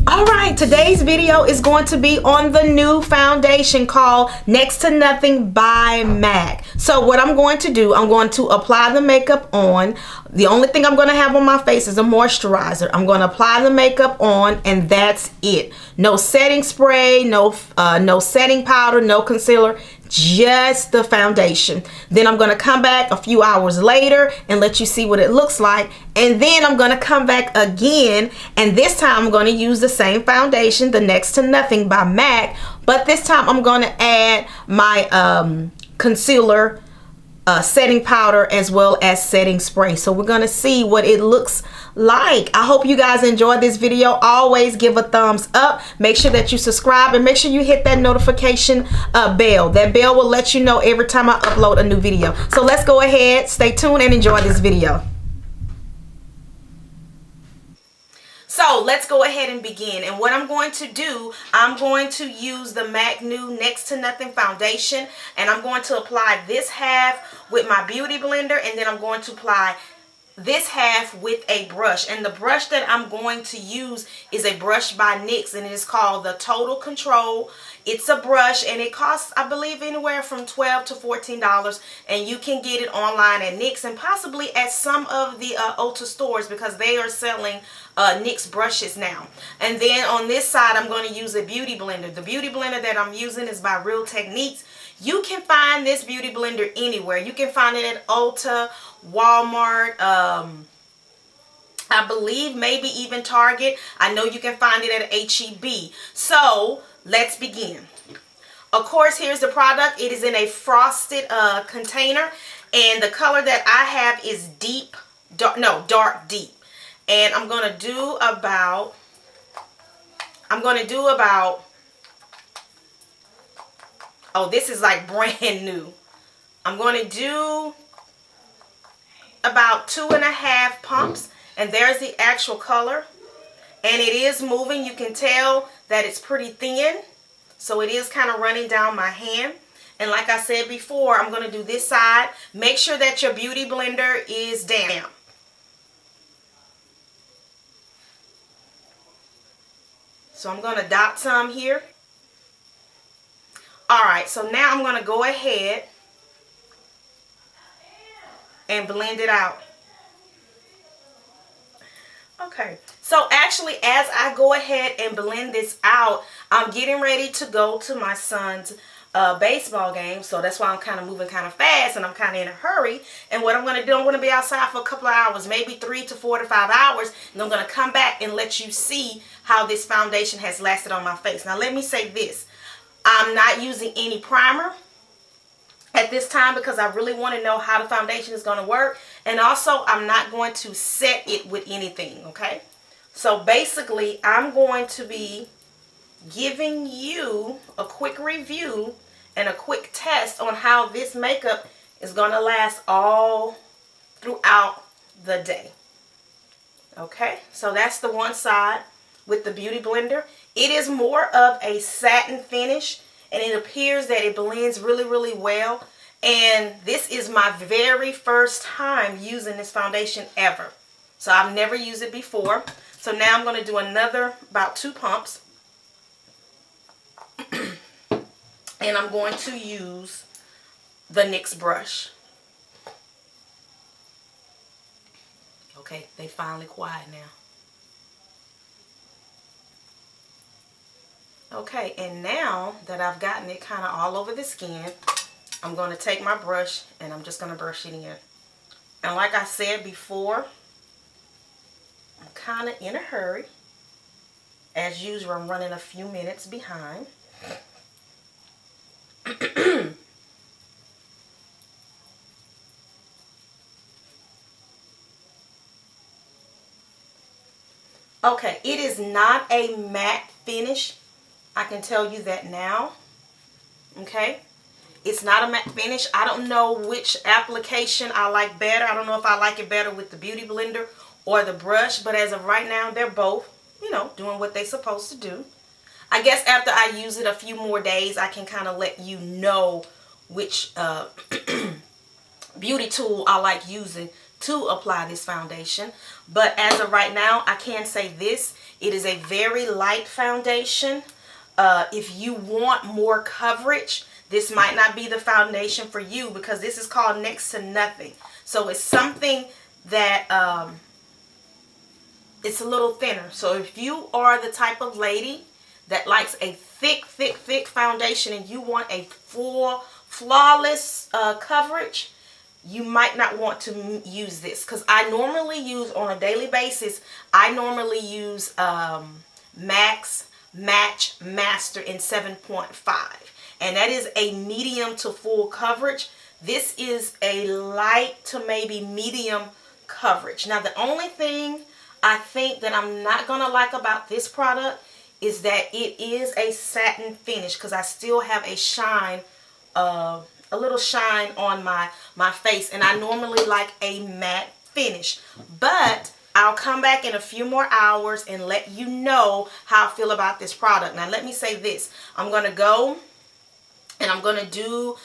Alright, today's video is going to be on the new foundation called Next to Nothing by MAC. So what I'm going to do, I'm going to apply the makeup on. The only thing I'm going to have on my face is a moisturizer. I'm going to apply the makeup on and that's it. No setting spray, no setting powder, no concealer, just the foundation. Then I'm going to come back a few hours later and let you see what it looks like. And then I'm going to come back again, and this time I'm going to use the same foundation, the Next to Nothing by MAC, but this time I'm going to add my concealer, setting powder, as well as setting spray. So we're going to see what it looks like. I hope you guys enjoyed this video. Always give a thumbs up. Make sure that you subscribe and make sure you hit that notification bell. That bell will let you know every time I upload a new video. So let's go ahead, stay tuned, and enjoy this video. So let's go ahead and begin. And what I'm going to do, I'm going to use the MAC New Next to Nothing foundation, and I'm going to apply this half with my beauty blender, and then I'm going to apply this half with a brush. And the brush that I'm going to use is a brush by NYX, and it is called the Total Control. It's a brush, and it costs, I believe, anywhere from $12 to $14, and you can get it online at NYX and possibly at some of the Ulta stores, because they are selling NYX brushes now. And then on this side, I'm going to use a beauty blender. The beauty blender that I'm using is by Real Techniques. You can find this beauty blender anywhere. You can find it at Ulta, Walmart, I believe maybe even Target. I know you can find it at HEB. So let's begin. Of course, here's the product. It is in a frosted container, and the color that I have is dark deep. And I'm going to do about, oh, this is like brand new. I'm going to do about 2.5 pumps, and there's the actual color. And it is moving. You can tell that it's pretty thin, so it is kind of running down my hand. And like I said before, I'm going to do this side. Make sure that your beauty blender is damp. So I'm going to dot some here. Alright, so now I'm going to go ahead and blend it out. Okay, so actually as I go ahead and blend this out, I'm getting ready to go to my son's baseball game. So that's why I'm kind of moving kind of fast, and I'm kind of in a hurry. And what I'm going to do, I'm going to be outside for a couple of hours, maybe 3 to 4 to 5 hours. And I'm going to come back and let you see how this foundation has lasted on my face. Now let me say this. I'm not using any primer at this time because I really want to know how the foundation is going to work. And also, I'm not going to set it with anything, okay? So basically, I'm going to be giving you a quick review and a quick test on how this makeup is going to last all throughout the day. Okay, so that's the one side with the beauty blender. It is more of a satin finish, and it appears that it blends really, really well. And this is my very first time using this foundation ever. So I've never used it before. So now I'm going to do another about 2 pumps. And I'm going to use the NYX brush. Okay, they finally quiet now. Okay, and now that I've gotten it kind of all over the skin, I'm going to take my brush and I'm just going to brush it in. And like I said before, I'm kind of in a hurry. As usual, I'm running a few minutes behind. Okay, it is not a matte finish. I can tell you that now. Okay, it's not a matte finish. I don't know which application I like better. I don't know if I like it better with the beauty blender or the brush, but as of right now, they're both, you know, doing what they're supposed to do. I guess after I use it a few more days, I can kind of let you know which beauty tool I like using to apply this foundation. But as of right now, I can say this. It is a very light foundation. If you want more coverage, this might not be the foundation for you, because this is called Next to Nothing. So it's something that it's a little thinner. So if you are the type of lady that likes a thick foundation and you want a full, flawless coverage, you might not want to use this. Because I normally use, on a daily basis, I normally use Max Match Master in 7.5. And that is a medium to full coverage. This is a light to maybe medium coverage. Now, the only thing I think that I'm not going to like about this product is that it is a satin finish, because I still have a shine, a little shine on my face, and I normally like a matte finish. But I'll come back in a few more hours and let you know how I feel about this product. Now, let me say this. I'm going to go and I'm going to do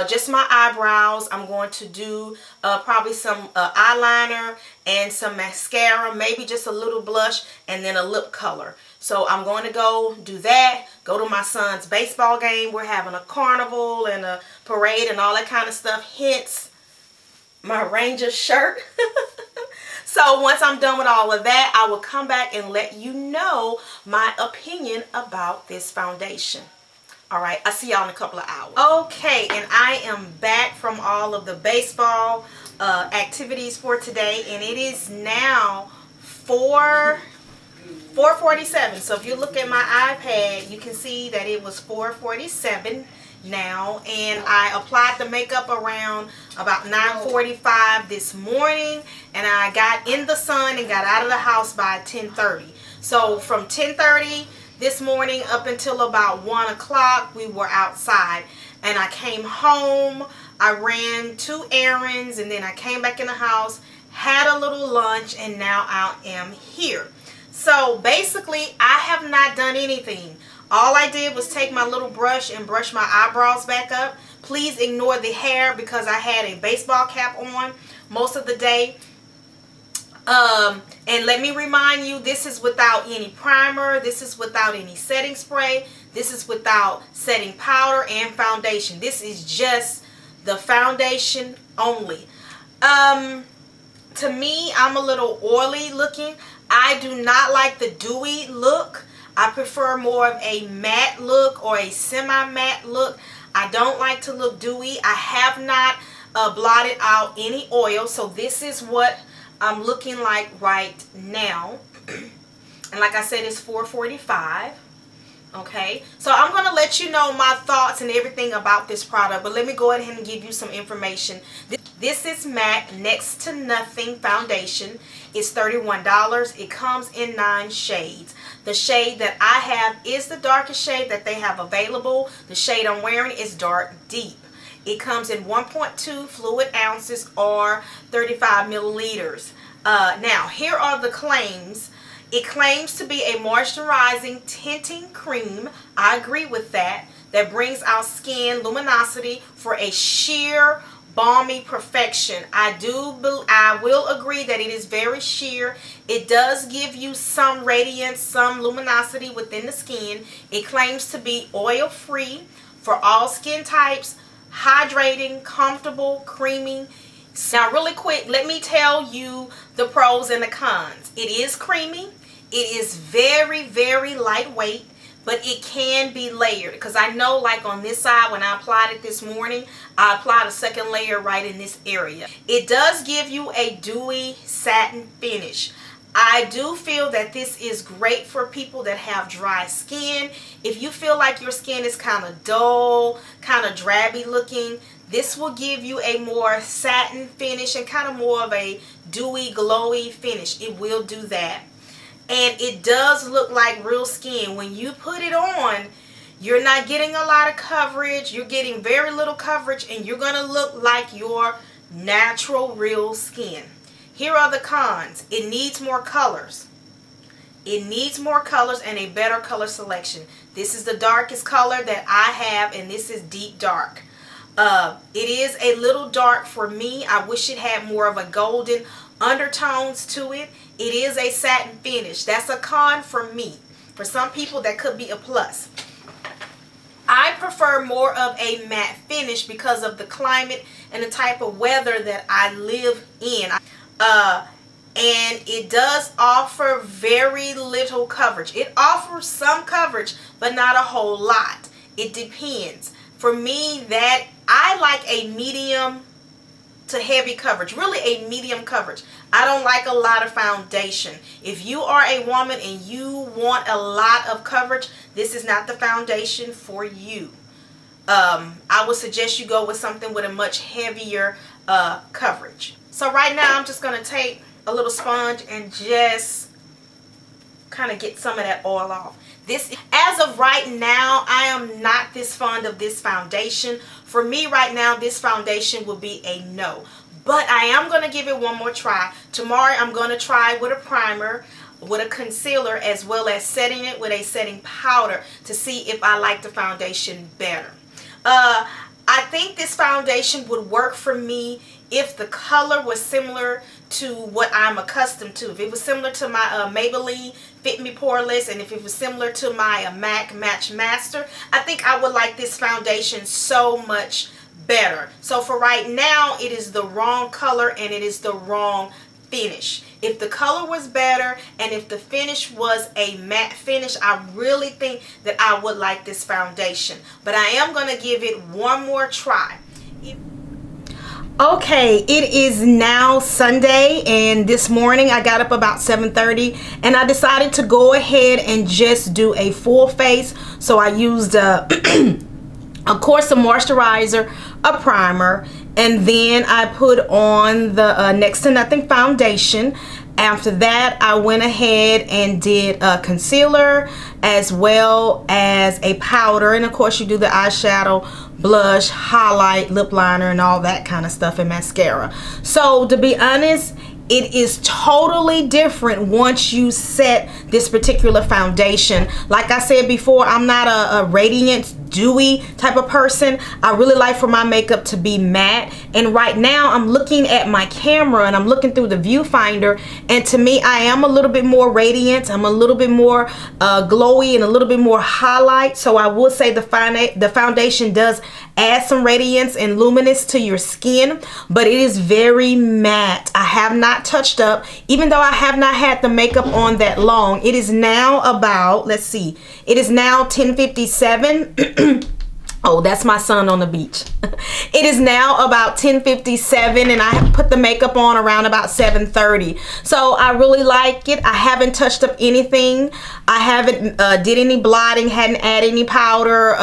just my eyebrows. I'm going to do probably some eyeliner and some mascara, maybe just a little blush, and then a lip color. So I'm going to go do that, go to my son's baseball game. We're having a carnival and a parade and all that kind of stuff, hence my Ranger shirt. So once I'm done with all of that, I will come back and let you know my opinion about this foundation. All right, I'll see y'all in a couple of hours. Okay, and I am back from all of the baseball activities for today, and it is now 4:47. So if you look at my iPad, you can see that it was 4:47 now, and I applied the makeup around about 9:45 this morning, and I got in the sun and got out of the house by 10:30. So from 10:30 this morning up until about 1 o'clock, we were outside, and I came home, I ran 2 errands, and then I came back in the house, had a little lunch, and now I am here. So basically, I have not done anything. All I did was take my little brush and brush my eyebrows back up. Please ignore the hair because I had a baseball cap on most of the day. And let me remind you, this is without any primer. This is without any setting spray. This is without setting powder and foundation. This is just the foundation only. To me, I'm a little oily looking. I do not like the dewy look. I prefer more of a matte look or a semi-matte look. I don't like to look dewy. I have not blotted out any oil. So this is what I'm looking like right now. And like I said, it's 4:45. Okay, so I'm going to let you know my thoughts and everything about this product, but let me go ahead and give you some information. This is MAC Next to Nothing Foundation. It's $31. It comes in 9 shades. The shade that I have is the darkest shade that they have available. The shade I'm wearing is Dark Deep. It comes in 1.2 fluid ounces or 35 milliliters. Now, here are the claims. It claims to be a moisturizing tinting cream. I agree with that. That brings out skin luminosity for a sheer, balmy perfection. I will agree that it is very sheer. It does give you some radiance, some luminosity within the skin. It claims to be oil-free for all skin types, hydrating, comfortable, creamy. Now, really quick, let me tell you the pros and the cons. It is creamy. It is very, very lightweight, but it can be layered. Because I know, like on this side, when I applied it this morning, I applied a second layer right in this area. It does give you a dewy satin finish. I do feel that this is great for people that have dry skin. If you feel like your skin is kind of dull, kind of drabby looking, this will give you a more satin finish and kind of more of a dewy, glowy finish. It will do that. And it does look like real skin. When you put it on, you're not getting a lot of coverage. You're getting very little coverage, and you're going to look like your natural, real skin. Here are the cons. It needs more colors. It needs more colors and a better color selection. This is the darkest color that I have, and this is deep dark. It is a little dark for me. I wish it had more of a golden undertones to it. It is a satin finish. That's a con for me. For some people, that could be a plus. I prefer more of a matte finish because of the climate and the type of weather that I live in. And it does offer very little coverage. It offers some coverage, but not a whole lot. It depends. For me, that I like a medium to heavy coverage, really a medium coverage. I don't like a lot of foundation. If you are a woman and you want a lot of coverage, this is not the foundation for you. I would suggest you go with something with a much heavier coverage. So right now I'm just going to take a little sponge and just kind of get some of that oil off. This, as of right now, I am not this fond of this foundation. For me right now, this foundation would be a no. But I am going to give it one more try. Tomorrow I'm going to try with a primer, with a concealer, as well as setting it with a setting powder to see if I like the foundation better. I think this foundation would work for me if the color was similar to what I'm accustomed to. If it was similar to my Maybelline Fit Me Poreless, and if it was similar to my MAC Match Master, I think I would like this foundation so much better. So for right now, it is the wrong color and it is the wrong finish. If the color was better and if the finish was a matte finish, I really think that I would like this foundation. But I am going to give it one more try. Okay, it is now Sunday, and this morning I got up about 7:30 and I decided to go ahead and just do a full face. So I used of course, a moisturizer, a primer, and then I put on the next to nothing foundation. After that, I went ahead and did a concealer as well as a powder, and of course you do the eyeshadow, blush, highlight, lip liner, and all that kind of stuff, and mascara. So to be honest, it is totally different once you set this particular foundation. Like I said before, I'm not a radiant, dewy type of person. I really like for my makeup to be matte. And right now I'm looking at my camera and I'm looking through the viewfinder, and to me I am a little bit more radiant. I'm a little bit more glowy and a little bit more highlight. So I will say the foundation does add some radiance and luminous to your skin, but it is very matte. I have not touched up, even though I have not had the makeup on that long. It is now about, let's see, it is now 10:57. Oh, that's my son on the beach. It is now about 10:57 and I have put the makeup on around about 7:30. So I really like it. I haven't touched up anything. I haven't did any blotting, hadn't added any powder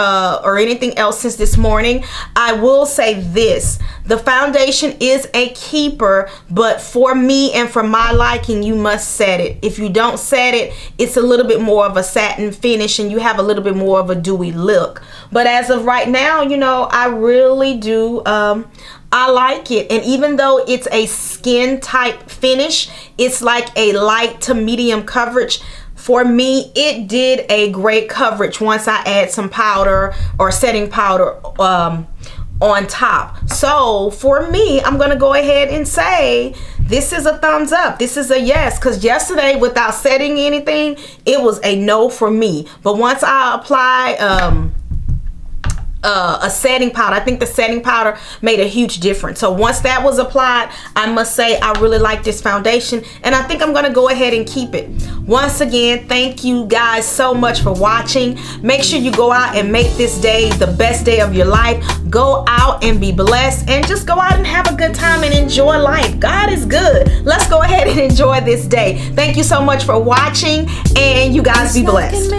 or anything else since this morning. I will say this, the foundation is a keeper, but for me and for my liking, you must set it. If you don't set it, it's a little bit more of a satin finish and you have a little bit more of a dewy look. But as of right now, you know, I really do, I like it. And even though it's a skin type finish, it's like a light to medium coverage. For me, it did a great coverage once I add some powder or setting powder on top. So for me, I'm gonna go ahead and say this is a thumbs up. This is a yes, because yesterday without setting anything, it was a no for me. But once I apply a setting powder, I think the setting powder made a huge difference. So once that was applied, I must say I really like this foundation, and I think I'm gonna go ahead and keep it. Once again, thank you guys so much for watching. Make sure you go out and make this day the best day of your life. Go out and be blessed, and just go out and have a good time and enjoy life. God is good. Let's go ahead and enjoy this day. Thank you so much for watching, and you guys be blessed.